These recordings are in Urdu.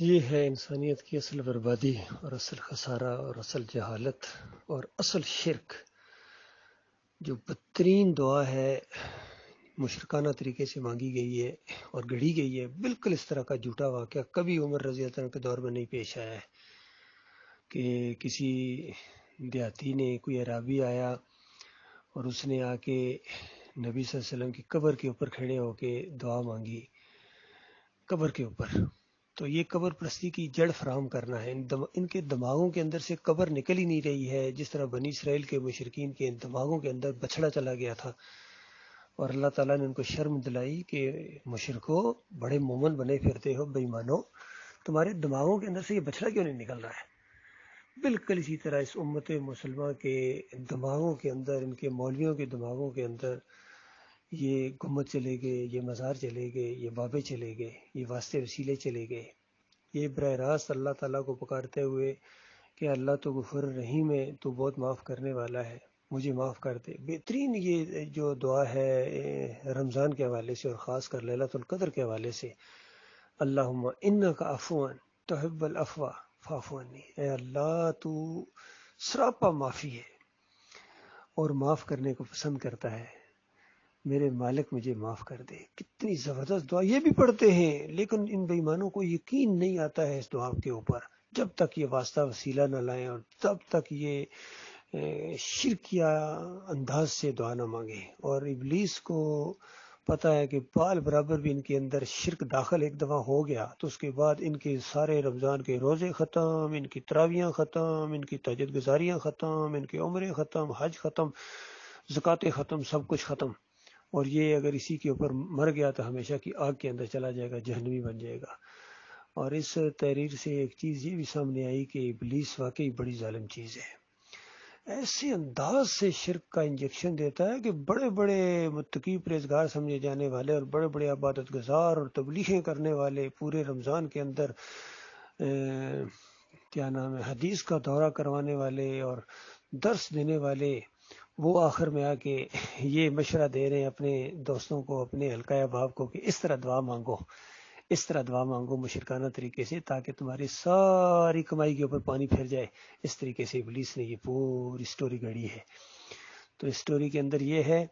یہ ہے انسانیت کی اصل بربادی اور اصل خسارہ اور اصل جہالت اور اصل شرک. جو بدترین دعا ہے مشرکانہ طریقے سے مانگی گئی ہے اور گڑھی گئی ہے. بالکل اس طرح کا جھوٹا واقعہ کبھی عمر رضی اللہ عنہ کے دور میں نہیں پیش آیا ہے کہ کسی دیہاتی نے، کوئی عرابی آیا اور اس نے آ کے نبی صلی اللہ علیہ وسلم کی قبر کے اوپر کھڑے ہو کے دعا مانگی قبر کے اوپر. تو یہ قبر پرستی کی جڑ فراہم کرنا ہے. ان کے دماغوں کے اندر سے قبر نکل ہی نہیں رہی ہے، جس طرح بنی اسرائیل کے مشرکین کے دماغوں کے اندر بچھڑا چلا گیا تھا. اور اللہ تعالیٰ نے ان کو شرم دلائی کہ مشرکو، بڑے مومن بنے پھرتے ہو، بے ایمانو، تمہارے دماغوں کے اندر سے یہ بچھڑا کیوں نہیں نکل رہا ہے؟ بالکل اسی طرح اس امت مسلمہ کے دماغوں کے اندر، ان کے مولویوں کے دماغوں کے اندر یہ گنبد چلے گئے، یہ مزار چلے گئے، یہ بابے چلے گئے، یہ واسطے وسیلے چلے گئے. یہ براہ راست اللہ تعالیٰ کو پکارتے ہوئے کہ اللہ تو غفور رحیم ہے، تو بہت معاف کرنے والا ہے، مجھے معاف کر دے. بہترین یہ جو دعا ہے رمضان کے حوالے سے اور خاص کر لیلۃ القدر کے حوالے سے، اللہم انک عفو تحب العفو فاعف عنی. اے اللہ تو سراپا معافی ہے اور معاف کرنے کو پسند کرتا ہے، میرے مالک مجھے معاف کر دے. کتنی زبردست دعا. یہ بھی پڑھتے ہیں لیکن ان بے ایمانوں کو یقین نہیں آتا ہے اس دعا کے اوپر، جب تک یہ واسطہ وسیلہ نہ لائیں اور تب تک یہ شرکیہ انداز سے دعا نہ مانگیں. اور ابلیس کو پتہ ہے کہ بال برابر بھی ان کے اندر شرک داخل ایک دفعہ ہو گیا تو اس کے بعد ان کے سارے رمضان کے روزے ختم، ان کی تراویحاں ختم، ان کی تہجد گزاریاں ختم، ان کے عمرے ختم، حج ختم، زکوٰۃ ختم، سب کچھ ختم. اور یہ اگر اسی کے اوپر مر گیا تو ہمیشہ کی آگ کے اندر چلا جائے گا، جہنمی بن جائے گا. اور اس تحریر سے ایک چیز یہ بھی سامنے آئی کہ ابلیس واقعی بڑی ظالم چیز ہے. ایسے انداز سے شرک کا انجیکشن دیتا ہے کہ بڑے بڑے متقی پرہیزگار سمجھے جانے والے اور بڑے بڑے عبادت گزار اور تبلیغیں کرنے والے، پورے رمضان کے اندر کیا نام ہے، حدیث کا دورہ کروانے والے اور درس دینے والے، وہ آخر میں آ کے یہ مشورہ دے رہے ہیں اپنے دوستوں کو، اپنے حلقہ احباب کو کہ اس طرح دعا مانگو، اس طرح دعا مانگو مشرکانہ طریقے سے، تاکہ تمہاری ساری کمائی کے اوپر پانی پھیر جائے. اس طریقے سے ابلیس نے یہ پوری سٹوری گھڑی ہے. تو اس سٹوری کے اندر یہ ہے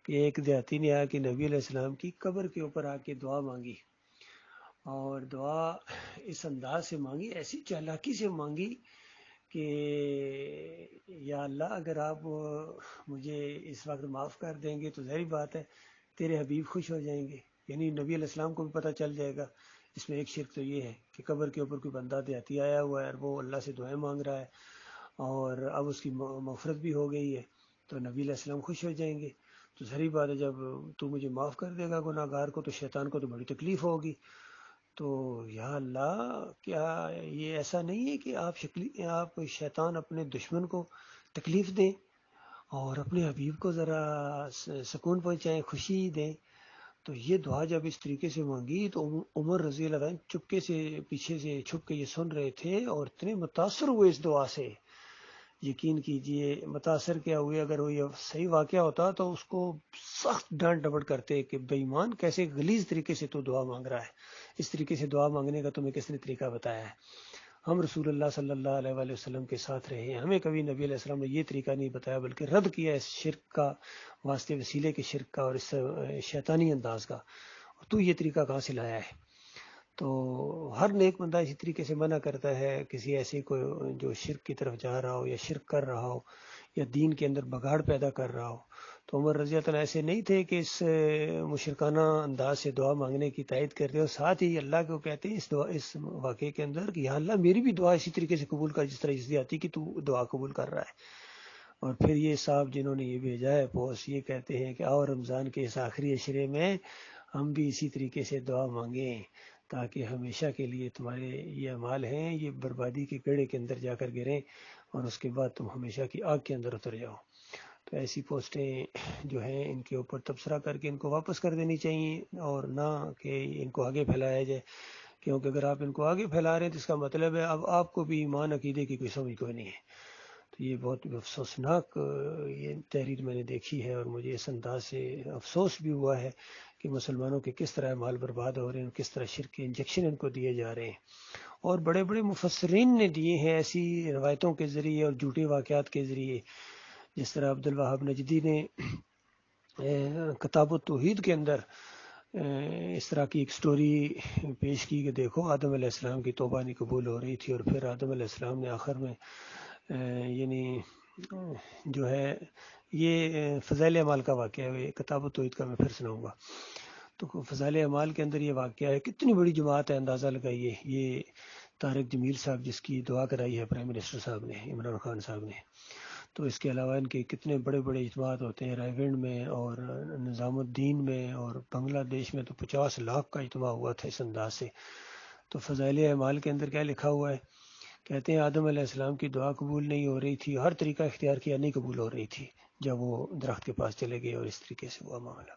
کہ ایک دیہاتی نے آ کے نبی علیہ السلام کی قبر کے اوپر آ کے دعا مانگی، اور دعا اس انداز سے مانگی، ایسی چالاکی سے مانگی کہ یا اللہ اگر آپ مجھے اس وقت معاف کر دیں گے تو ظاہری بات ہے تیرے حبیب خوش ہو جائیں گے، یعنی نبی علیہ السلام کو بھی پتہ چل جائے گا. اس میں ایک شرک تو یہ ہے کہ قبر کے اوپر کوئی بندہ دیہاتی آیا ہوا ہے اور وہ اللہ سے دعائیں مانگ رہا ہے، اور اب اس کی مغفرت بھی ہو گئی ہے تو نبی علیہ السلام خوش ہو جائیں گے. تو ظاہری بات ہے جب تو مجھے معاف کر دے گا گناہ گار کو تو شیطان کو تو بڑی تکلیف ہوگی. تو یا اللہ کیا یہ ایسا نہیں ہے کہ آپ شیطان اپنے دشمن کو تکلیف دیں اور اپنے حبیب کو ذرا سکون پہنچائیں، خوشی دیں؟ تو یہ دعا جب اس طریقے سے مانگی تو عمر رضی اللہ عنہ چپکے سے پیچھے سے چھپ کے یہ سن رہے تھے اور اتنے متاثر ہوئے اس دعا سے. یقین کیجئے متاثر کیا ہوئے، اگر وہ یہ صحیح واقعہ ہوتا تو اس کو سخت ڈانٹ ڈپٹ کرتے کہ بے ایمان کیسے غلیظ طریقے سے تو دعا مانگ رہا ہے، اس طریقے سے دعا مانگنے کا تمہیں کس نے طریقہ بتایا ہے؟ ہم رسول اللہ صلی اللہ علیہ وآلہ وسلم کے ساتھ رہے ہیں، ہمیں کبھی نبی علیہ السلام نے یہ طریقہ نہیں بتایا، بلکہ رد کیا اس شرک کا، واسطے وسیلے کے شرک کا اور اس شیطانی انداز کا. اور تو یہ طریقہ کہاں سے لایا ہے؟ تو ہر نیک بندہ اسی طریقے سے منع کرتا ہے کسی ایسے کو جو شرک کی طرف جا رہا ہو یا شرک کر رہا ہو یا دین کے اندر بگاڑ پیدا کر رہا ہو. تو عمر رضی اللہ عنہ ایسے نہیں تھے کہ اس مشرکانہ انداز سے دعا مانگنے کی تائید کرتے، اور ساتھ ہی اللہ کو کہتے ہیں اس واقعے کے اندر کہ یا اللہ میری بھی دعا اسی طریقے سے قبول کر جس طرح اس آتی کہ تو دعا قبول کر رہا ہے. اور پھر یہ صاحب جنہوں نے یہ بھیجا ہے پوس، یہ کہتے ہیں کہ آؤ رمضان کے اس آخری عشرے میں ہم بھی اسی طریقے سے دعا مانگیں تاکہ ہمیشہ کے لیے تمہارے یہ اعمال ہیں یہ بربادی کے گڑھے کے اندر جا کر گریں اور اس کے بعد تم ہمیشہ کی آگ کے اندر اتر جاؤ. تو ایسی پوسٹیں جو ہیں ان کے اوپر تبصرہ کر کے ان کو واپس کر دینی چاہیے، اور نہ کہ ان کو آگے پھیلایا جائے، کیونکہ اگر آپ ان کو آگے پھیلا رہے ہیں تو اس کا مطلب ہے اب آپ کو بھی ایمان عقیدے کی کوئی سمجھ کوئی نہیں ہے. تو یہ بہت افسوسناک یہ تحریر میں نے دیکھی ہے، اور مجھے اس انداز سے افسوس بھی ہوا ہے کہ مسلمانوں کے کس طرح مال برباد ہو رہے ہیں، کس طرح شرک کے انجیکشن ان کو دیے جا رہے ہیں. اور بڑے بڑے مفسرین نے دیے ہیں ایسی روایتوں کے ذریعے اور جھوٹے واقعات کے ذریعے. جس طرح عبد الوہاب نجدی نے کتاب التوحید کے اندر اس طرح کی ایک سٹوری پیش کی کہ دیکھو آدم علیہ السلام کی توبہ نہیں قبول ہو رہی تھی، اور پھر آدم علیہ السلام نے آخر میں یعنی جو ہے یہ فضائل اعمال کا واقعہ ہے، کتاب التوحید کا میں پھر سناؤں گا. تو فضائل اعمال کے اندر یہ واقعہ ہے، کتنی بڑی جماعت ہے، اندازہ لگائیے. یہ طارق جمیل صاحب جس کی دعا کرائی ہے پرائم منسٹر صاحب نے، عمران خان صاحب نے. تو اس کے علاوہ ان کے کتنے بڑے بڑے اجتماعات ہوتے ہیں رائے گنج میں اور نظام الدین میں، اور بنگلہ دیش میں تو 50 لاکھ کا اجتماع ہوا تھا اس انداز سے. تو فضائل اعمال کے اندر کیا لکھا ہوا ہے؟ کہتے ہیں آدم علیہ السلام کی دعا قبول نہیں ہو رہی تھی، ہر طریقہ اختیار کیا، نہیں قبول ہو رہی تھی جب وہ درخت کے پاس چلے گئے، اور اس طریقے سے ہوا معاملہ.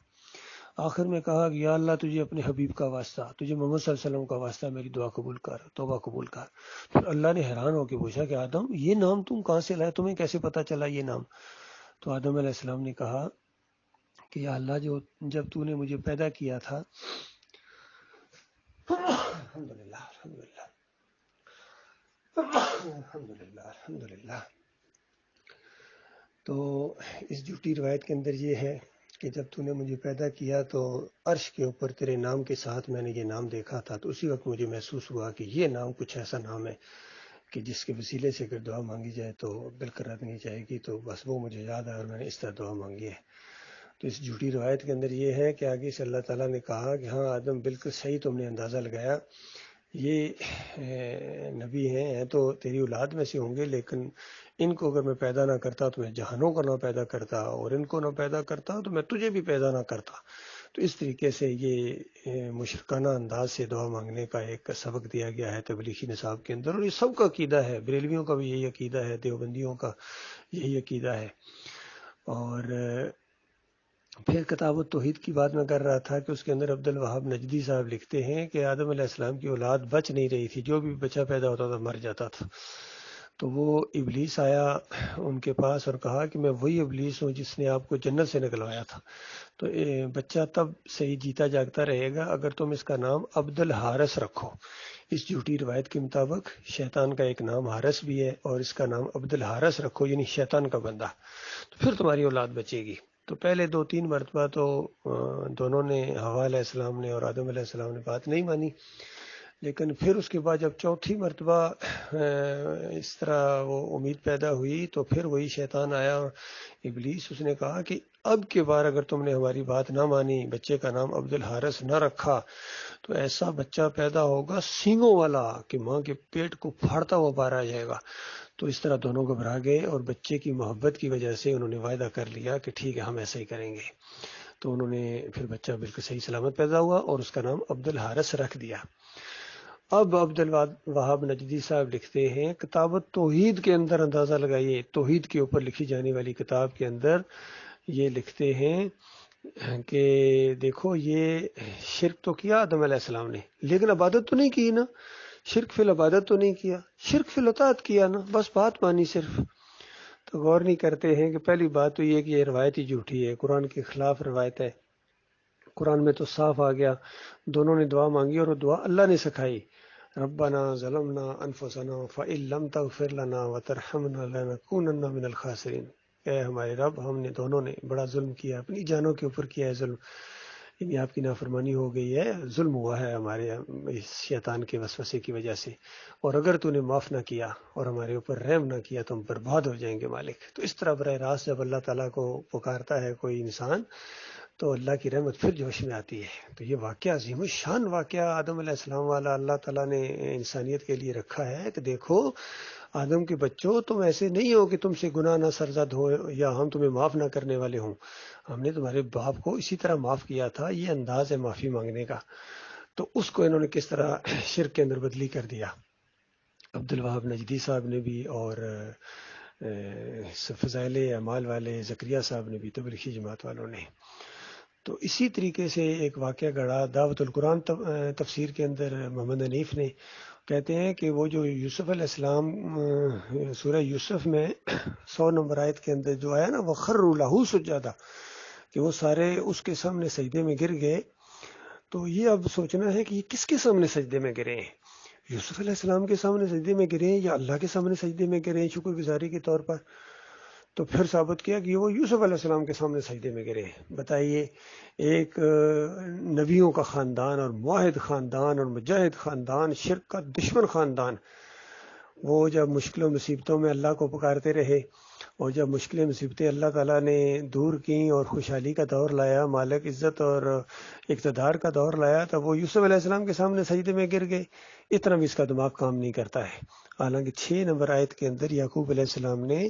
آخر میں کہا کہ یا اللہ تجھے اپنے حبیب کا واسطہ، تجھے محمد صلی اللہ علیہ وسلم کا واسطہ، میری دعا قبول کر، توبہ قبول کر. پھر اللہ نے حیران ہو کے پوچھا کہ آدم یہ نام تم کہاں سے لائے، تمہیں کیسے پتا چلا یہ نام؟ تو آدم علیہ السلام نے کہا کہ یا اللہ جب تو نے مجھے پیدا کیا تھا الحمدللہ الحمدللہ الحمدللہ الحمدللہ. تو اس جھوٹی روایت کے اندر یہ ہے کہ جب تو نے مجھے پیدا کیا تو عرش کے اوپر تیرے نام کے ساتھ میں نے یہ نام دیکھا تھا، تو اسی وقت مجھے محسوس ہوا کہ یہ نام کچھ ایسا نام ہے کہ جس کے وسیلے سے اگر دعا مانگی جائے تو بالکل رد نہیں جائے گی. تو بس وہ مجھے یاد ہے اور میں نے اس طرح دعا مانگی ہے. تو اس جھوٹی روایت کے اندر یہ ہے کہ آگے سے اللہ تعالیٰ نے کہا کہ ہاں آدم بالکل صحیح تم نے اندازہ لگایا، یہ نبی ہیں تو تیری اولاد میں سے ہوں گے، لیکن ان کو اگر میں پیدا نہ کرتا تو میں جہانوں کو نہ پیدا کرتا، اور ان کو نہ پیدا کرتا تو میں تجھے بھی پیدا نہ کرتا. تو اس طریقے سے یہ مشرکانہ انداز سے دعا مانگنے کا ایک سبق دیا گیا ہے تبلیغی نصاب کے اندر، اور یہ سب کا عقیدہ ہے، بریلویوں کا بھی یہی عقیدہ ہے، دیوبندیوں کا یہی عقیدہ ہے. اور پھر کتاب التوحید کی بات میں کر رہا تھا کہ اس کے اندر عبد الوہاب نجدی صاحب لکھتے ہیں کہ آدم علیہ السلام کی اولاد بچ نہیں رہی تھی، جو بھی بچہ پیدا ہوتا تھا مر جاتا تھا. تو وہ ابلیس آیا ان کے پاس اور کہا کہ میں وہی ابلیس ہوں جس نے آپ کو جنت سے نکلوایا تھا، تو بچہ تب سے ہی جیتا جاگتا رہے گا اگر تم اس کا نام عبد الحارث رکھو. اس جھوٹی روایت کے مطابق شیطان کا ایک نام حارث بھی ہے، اور اس کا نام عبد الحارث رکھو، یعنی شیطان کا بندہ، تو پھر تمہاری اولاد بچے گی. تو پہلے 2-3 مرتبہ تو دونوں نے، حوا علیہ السلام نے اور آدم علیہ السلام نے، بات نہیں مانی. لیکن پھر اس کے بعد جب چوتھی مرتبہ اس طرح وہ امید پیدا ہوئی تو پھر وہی شیطان آیا ابلیس، اس نے کہا کہ اب کے بار اگر تم نے ہماری بات نہ مانی، بچے کا نام عبد الحارث نہ رکھا، تو ایسا بچہ پیدا ہوگا سینگوں والا کہ ماں کے پیٹ کو پھاڑتا ہوا باہر آ جائے گا. تو اس طرح دونوں گھبرا گئے، اور بچے کی محبت کی وجہ سے انہوں نے وعدہ کر لیا کہ ٹھیک ہے ہم ایسا ہی کریں گے. تو انہوں نے پھر بچہ بالکل صحیح سلامت پیدا ہوا اور اس کا نام عبد الحارث رکھ دیا. اب عبد الوہاب نجدی صاحب لکھتے ہیں کتاب توحید کے اندر، اندازہ لگائیے توحید کے اوپر لکھی جانے والی کتاب کے اندر یہ لکھتے ہیں کہ دیکھو یہ شرک تو کیا آدم علیہ السلام نے، لیکن عبادت تو نہیں کی نا، شرک فی العبادت تو نہیں کیا، شرک فی الاطاعت کیا نا، بس بات مانی صرف. تو غور نہیں کرتے ہیں کہ پہلی بات تو یہ کہ یہ روایت ہی جھوٹی ہے، قرآن کے خلاف روایت ہے. قرآن میں تو صاف آ گیا، دونوں نے دعا مانگی اور وہ دعا اللہ نے سکھائی. ربنا ظلمنا انفسنا فإن لم تغفر لنا وترحمنا لنكونن من الخاسرین. اے ہمارے رب، ہم نے دونوں نے بڑا ظلم کیا، اپنی جانوں کے اوپر کیا ہے ظلم، یعنی آپ کی نافرمانی ہو گئی ہے، ظلم ہوا ہے ہمارے اس شیطان کے وسوسے کی وجہ سے، اور اگر تو نے معاف نہ کیا اور ہمارے اوپر رحم نہ کیا تو ہم برباد ہو جائیں گے مالک. تو اس طرح براہ راست جب اللہ تعالیٰ کو پکارتا ہے کوئی انسان تو اللہ کی رحمت پھر جوش میں آتی ہے. تو یہ واقعہ عظیم الشان واقعہ آدم علیہ السلام والا اللہ تعالیٰ نے انسانیت کے لیے رکھا ہے کہ دیکھو آدم کے بچوں، تم ایسے نہیں ہو کہ تم سے گناہ نہ سرزد ہو یا ہم تمہیں معاف نہ کرنے والے ہوں. ہم نے تمہارے باپ کو اسی طرح معاف کیا تھا. یہ انداز ہے معافی مانگنے کا. تو اس کو انہوں نے کس طرح شرک کے اندر بدلی کر دیا. عبد الوہاب نجدی صاحب نے بھی اور فضائل اعمال والے زکریا صاحب نے بھی، تبلیغی جماعت والوں نے. تو اسی طریقے سے ایک واقعہ گڑا دعوت القرآن تفسیر کے اندر محمد حنیف نے، کہتے ہیں کہ وہ جو یوسف علیہ السلام سورہ یوسف میں 100 نمبر آیت کے اندر جو آیا نا وَخَرُّوا لَهُ سُجَّدًا، کہ وہ سارے اس کے سامنے سجدے میں گر گئے. تو یہ اب سوچنا ہے کہ یہ کس کے سامنے سجدے میں گرے ہیں. یوسف علیہ السلام کے سامنے سجدے میں گرے ہیں یا اللہ کے سامنے سجدے میں گرے ہیں شکر گزاری کے طور پر؟ تو پھر ثابت کیا کہ وہ یوسف علیہ السلام کے سامنے سجدے میں گرے ہیں۔ بتائیے، ایک نبیوں کا خاندان اور موحد خاندان اور مجاہد خاندان، شرک کا دشمن خاندان، وہ جب مشکلوں مصیبتوں میں اللہ کو پکارتے رہے، اور جب مشکلیں مصیبتیں اللہ تعالیٰ نے دور کیں اور خوشحالی کا دور لایا، مالک عزت اور اقتدار کا دور لایا، تب وہ یوسف علیہ السلام کے سامنے سجدے میں گر گئے۔ اتنا بھی اس کا دماغ کام نہیں کرتا ہے۔ حالانکہ 6 نمبر آیت کے اندر یعقوب علیہ السلام نے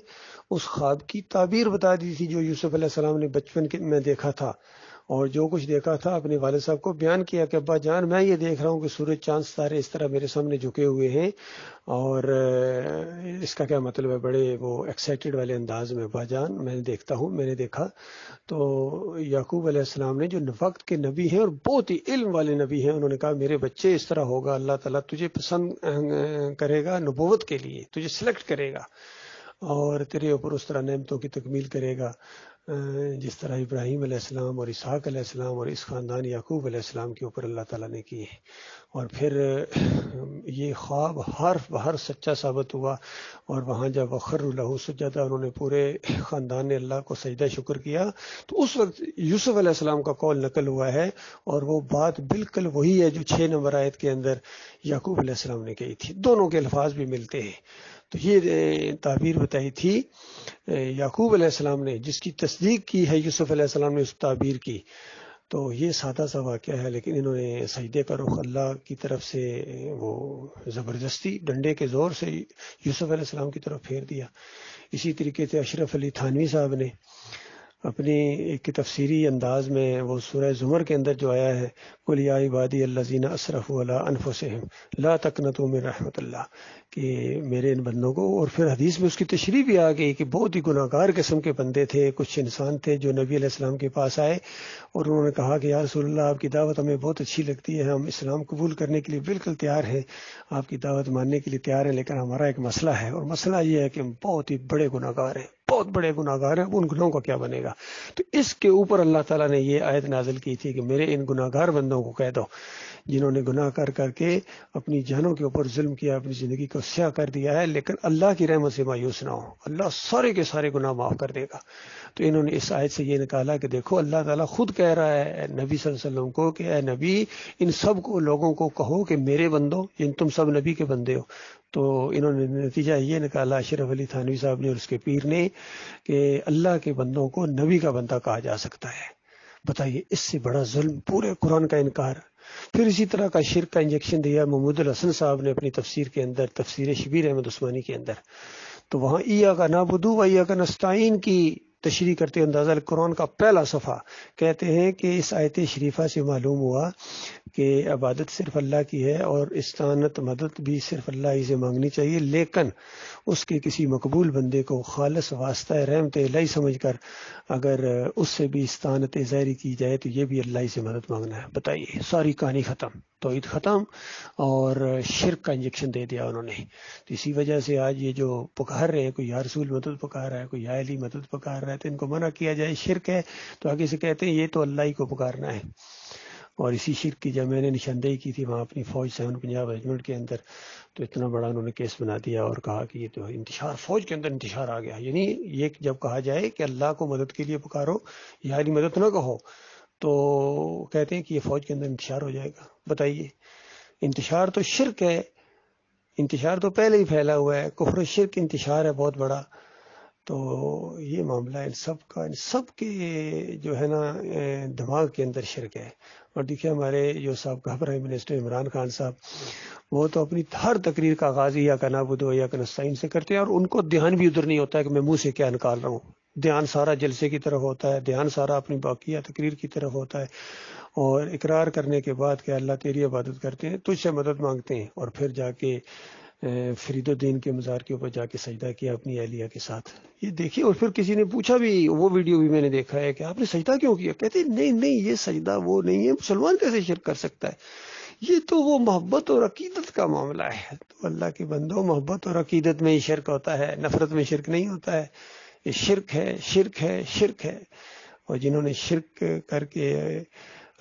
اس خواب کی تعبیر بتا دی تھی جو یوسف علیہ السلام نے بچپن میں دیکھا تھا، اور جو کچھ دیکھا تھا اپنے والد صاحب کو بیان کیا کہ ابا جان، میں یہ دیکھ رہا ہوں کہ سورج چاند ستارے اس طرح میرے سامنے جھکے ہوئے ہیں، اور اس کا کیا مطلب ہے؟ بڑے وہ ایکسائٹیڈ والے انداز میں، ابا جان میں دیکھتا ہوں، میں نے دیکھا۔ تو یعقوب علیہ السلام نے، جو وقت کے نبی ہیں اور بہت ہی علم والے نبی ہیں، انہوں نے کہا میرے بچے اس طرح ہوگا، اللہ تعالیٰ تجھے پسند کرے گا نبوت کے لیے، تجھے سلیکٹ کرے گا اور تیرے اوپر اس طرح نعمتوں کی تکمیل کرے گا جس طرح ابراہیم علیہ السلام اور اسحاق علیہ السلام اور اس خاندان یعقوب علیہ السلام کے اوپر اللہ تعالیٰ نے کیے۔ اور پھر یہ خواب حرف بحرف سچا ثابت ہوا، اور وہاں جب وخروا لہ سجدا، انہوں نے پورے خاندان نے اللہ کو سجدہ شکر کیا، تو اس وقت یوسف علیہ السلام کا قول نقل ہوا ہے، اور وہ بات بالکل وہی ہے جو 6 نمبر آیت کے اندر یعقوب علیہ السلام نے کہی تھی، دونوں کے الفاظ بھی ملتے ہیں۔ تو یہ تعبیر بتائی تھی یعقوب علیہ السلام نے، جس کی تصدیق کی ہے یوسف علیہ السلام نے اس تعبیر کی۔ تو یہ سادہ سا واقعہ ہے، لیکن انہوں نے سجدے کا رخ اللہ کی طرف سے وہ زبردستی ڈنڈے کے زور سے یوسف علیہ السلام کی طرف پھیر دیا۔ اسی طریقے سے اشرف علی تھانوی صاحب نے اپنی ایک تفسیری انداز میں، وہ سورہ زمر کے اندر جو آیا ہے، قل یا عبادی الذین اسرفوا علی انفسہم لا تقنطوا من رحمت اللہ، کہ میرے ان بندوں کو، اور پھر حدیث میں اس کی تشریح بھی آ گئی کہ بہت ہی گناہ گار قسم کے بندے تھے، کچھ انسان تھے جو نبی علیہ السلام کے پاس آئے اور انہوں نے کہا کہ یا رسول اللہ، آپ کی دعوت ہمیں بہت اچھی لگتی ہے، ہم اسلام قبول کرنے کے لیے بالکل تیار ہیں، آپ کی دعوت ماننے کے لیے تیار ہیں، لیکن ہمارا ایک مسئلہ ہے، اور مسئلہ یہ ہے کہ ہم بہت ہی بڑے گناہ گار ہیں، بہت بڑے گناہ گار ہیں، ان گناہوں کا کیا بنے گا؟ تو اس کے اوپر اللہ تعالیٰ نے یہ آیت نازل کی تھی کہ میرے ان گناہ گار بندوں کو کہہ دو، جنہوں نے گناہ کر کر کے اپنی جانوں کے اوپر ظلم کیا، اپنی زندگی کو سیاہ کر دیا ہے، لیکن اللہ کی رحمت سے مایوس نہ ہو، اللہ سارے کے سارے گناہ معاف کر دے گا۔ تو انہوں نے اس آیت سے یہ نکالا کہ دیکھو، اللہ تعالیٰ خود کہہ رہا ہے نبی صلی اللہ علیہ وسلم کو کہ اے نبی، ان سب کو لوگوں کو کہو کہ میرے بندوں، یعنی تم سب نبی کے بندے ہو۔ تو انہوں نے نتیجہ یہ نکالا، اشرف علی تھانوی صاحب نے اور اس کے پیر نے، کہ اللہ کے بندوں کو نبی کا بندہ کہا جا سکتا ہے۔ بتائیے، اس سے بڑا ظلم، پورے قرآن کا انکار۔ پھر اسی طرح کا شرک کا انجیکشن دیا محمود الحسن صاحب نے اپنی تفسیر کے اندر، تفسیر شبیر احمد عثمانی کے اندر۔ تو وہاں ایاک نعبد و ایاک نستعین کی تشریح کرتے اندازہ قرآن کا پہلا صفحہ کہتے ہیں کہ اس آیت شریفہ سے معلوم ہوا کہ عبادت صرف اللہ کی ہے، اور استعانت مدد بھی صرف اللہ ہی سے مانگنی چاہیے، لیکن اس کے کسی مقبول بندے کو خالص واسطہ رحمت الہی سمجھ کر اگر اس سے بھی استعانت ظاہری کی جائے تو یہ بھی اللہ ہی سے مدد مانگنا ہے۔ بتائیے، ساری کہانی ختم، توحید ختم، اور شرک کا انجیکشن دے دیا انہوں نے۔ تو اسی وجہ سے آج یہ جو پکار رہے ہیں، کوئی یا رسول مدد پکار رہا ہے، کوئی یا علی مدد پکار رہا ہے، تو ان کو منع کیا جائے شرک ہے، تو آگے سے کہتے ہیں یہ تو اللہ ہی کو پکارنا ہے۔ اور اسی شرک کی جب میں نے نشاندہی کی تھی وہاں اپنی فوج 7 پنجاب ریجمنٹ کے اندر، تو اتنا بڑا انہوں نے کیس بنا دیا اور کہا کہ یہ تو انتشار، فوج کے اندر انتشار آ گیا۔ یعنی یہ جب کہا جائے کہ اللہ کو مدد کے لیے پکارو، یا علی مدد نہ کہو، تو کہتے ہیں کہ یہ فوج کے اندر انتشار ہو جائے گا۔ بتائیے، انتشار تو شرک ہے، انتشار تو پہلے ہی پھیلا ہوا ہے، کفر و شرک انتشار ہے بہت بڑا۔ تو یہ معاملہ ان سب کے جو ہے نا دماغ کے اندر شرک ہے۔ اور دیکھیے، ہمارے جو سابقہ پرائم منسٹر عمران خان صاحب، وہ تو اپنی ہر تقریر کا آغاز ایاک نعبد و ایاک نستعین سے کرتے ہیں، اور ان کو دھیان بھی ادھر نہیں ہوتا ہے کہ میں منہ سے کیا نکال رہا ہوں، دھیان سارا جلسے کی طرف ہوتا ہے، دھیان سارا اپنی باقیہ تقریر کی طرف ہوتا ہے، اور اقرار کرنے کے بعد کہ اللہ تیری عبادت کرتے ہیں، تجھ سے مدد مانگتے ہیں، اور پھر جا کے فرید الدین کے مزار کے اوپر جا کے سجدہ کیا اپنی اہلیہ کے ساتھ۔ یہ دیکھیے، اور پھر کسی نے پوچھا بھی، وہ ویڈیو بھی میں نے دیکھا ہے، کہ آپ نے سجدہ کیوں کیا؟ کہتے ہیں نہیں یہ سجدہ وہ نہیں ہے، مسلمان کیسے شرک کر سکتا ہے، یہ تو وہ محبت اور عقیدت کا معاملہ ہے۔ تو اللہ کے بندوں، محبت اور عقیدت میں ہی شرک ہوتا ہے، نفرت میں شرک نہیں ہوتا ہے۔ یہ شرک ہے، شرک ہے، شرک ہے۔ اور جنہوں نے شرک کر کے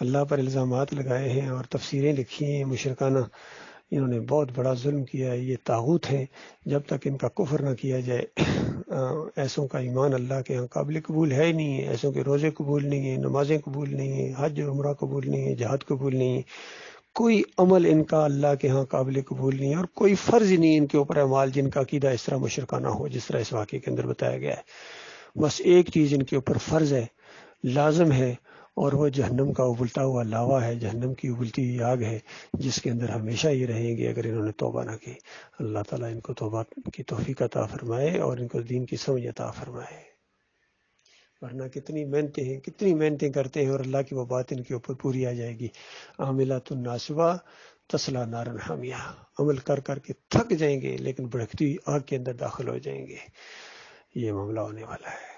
اللہ پر الزامات لگائے ہیں اور تفسیریں لکھی ہیں مشرکانہ، انہوں نے بہت بڑا ظلم کیا ہے، یہ طاغوت ہیں، جب تک ان کا کفر نہ کیا جائے ایسوں کا ایمان اللہ کے ہاں قابل قبول ہے ہی نہیں ہے، ایسوں کے روزے قبول نہیں ہیں، نمازیں قبول نہیں ہیں، حج عمرہ قبول نہیں ہے، جہاد قبول نہیں ہے، کوئی عمل ان کا اللہ کے ہاں قابل قبول نہیں ہے، اور کوئی فرض نہیں ان کے اوپر اعمال جن کا عقیدہ اس طرح مشرکانہ ہو جس طرح اس واقعے کے اندر بتایا گیا ہے۔ بس ایک چیز ان کے اوپر فرض ہے، لازم ہے، اور وہ جہنم کا ابلتا ہوا لاوا ہے، جہنم کی ابلتی ہوئی آگ ہے جس کے اندر ہمیشہ ہی رہیں گے اگر انہوں نے توبہ نہ کی۔ اللہ تعالیٰ ان کو توبہ کی توفیق عطا فرمائے اور ان کو دین کی سمجھ عطا فرمائے، ورنہ کتنی محنتیں کرتے ہیں اور اللہ کی وہ بات ان کے اوپر پوری آ جائے گی۔ عاملۃ ناصبہ تصلیٰ نارا حامیہ، عمل کر کر کے تھک جائیں گے لیکن بھڑکتی ہوئی آگ کے اندر داخل ہو جائیں گے، یہ معاملہ ہونے والا ہے۔